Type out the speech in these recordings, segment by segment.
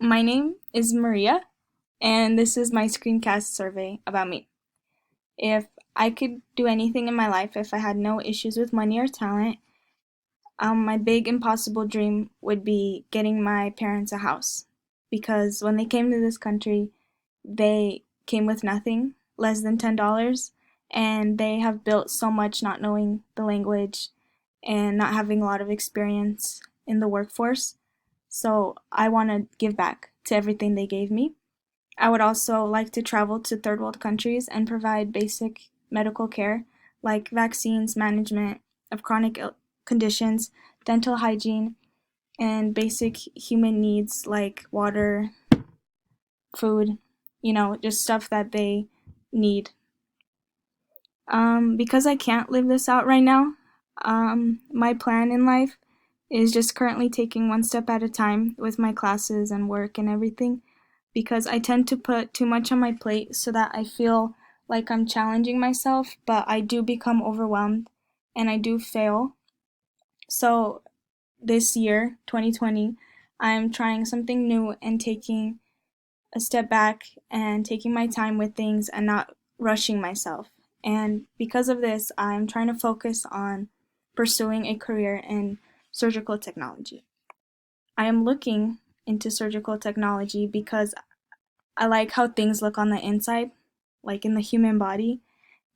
My name is Maria, and this is my screencast survey about me. If I could do anything in my life, if I had no issues with money or talent, my big impossible dream would be getting my parents a house. Because when they came to this country, they came with nothing, less than $10, and they have built so much not knowing the language and not having a lot of experience in the workforce. So I want to give back to everything they gave me. I would also like to travel to third world countries and provide basic medical care like vaccines, management of chronic conditions, dental hygiene, and basic human needs like water, food, just stuff that they need. Because I can't live this out right now, my plan in life is just currently taking one step at a time with my classes and work and everything, because I tend to put too much on my plate so that I feel like I'm challenging myself, but I do become overwhelmed and I do fail. So this year, 2020, I'm trying something new and taking a step back and taking my time with things and not rushing myself. And because of this, I'm trying to focus on pursuing a career in surgical technology. I am looking into surgical technology because I like how things look on the inside, like in the human body,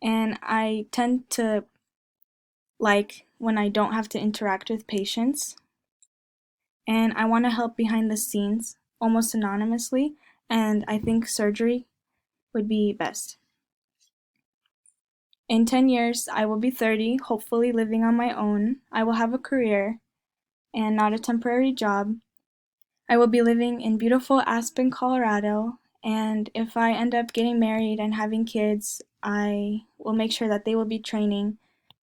and I tend to like when I don't have to interact with patients, and I want to help behind the scenes almost anonymously, and I think surgery would be best. In 10 years, I will be 30, hopefully living on my own. I will have a career and not a temporary job. I will be living in beautiful Aspen, Colorado, and if I end up getting married and having kids, I will make sure that they will be training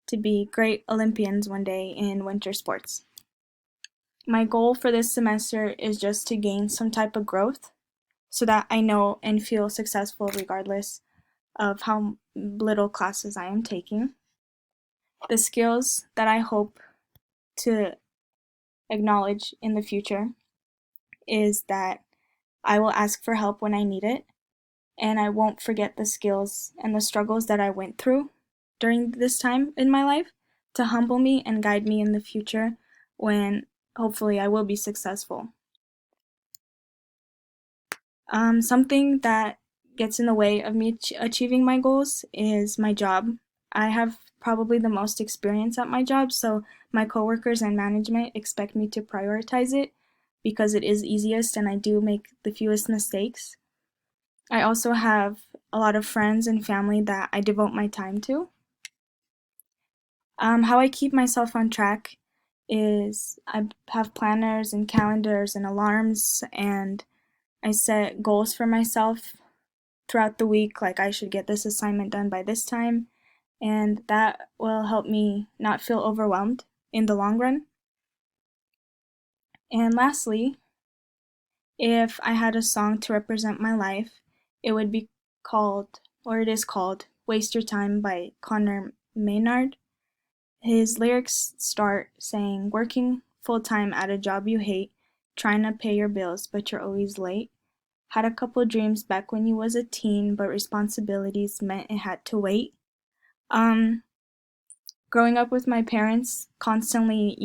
to be great Olympians one day in winter sports. My goal for this semester is just to gain some type of growth so that I know and feel successful regardless of how little classes I am taking. The skills that I hope to acknowledge in the future is that I will ask for help when I need it, and I won't forget the skills and the struggles that I went through during this time in my life to humble me and guide me in the future when hopefully I will be successful. Something that gets in the way of me achieving my goals is my job. I have probably the most experience at my job, so my coworkers and management expect me to prioritize it because it is easiest and I do make the fewest mistakes. I also have a lot of friends and family that I devote my time to. How I keep myself on track is I have planners and calendars and alarms, and I set goals for myself throughout the week, like I should get this assignment done by this time, and that will help me not feel overwhelmed in the long run. And lastly, if I had a song to represent my life, it would be called, or it is called, Waste Your Time by Connor Maynard. His lyrics start saying, working full time at a job you hate, trying to pay your bills, but you're always late. Had a couple dreams back when you was a teen, but responsibilities meant it had to wait. Um, Growing up with my parents, constantly,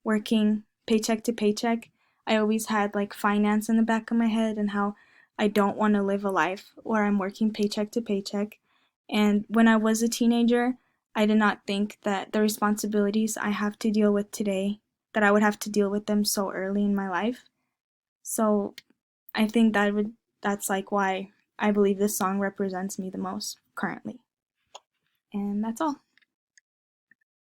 working paycheck to paycheck, I always had like finance in the back of my head and how I don't want to live a life where I'm working paycheck to paycheck. And when I was a teenager, I did not think that the responsibilities I have to deal with today, that I would have to deal with them so early in my life. So I think that's like why I believe this song represents me the most currently. And that's all.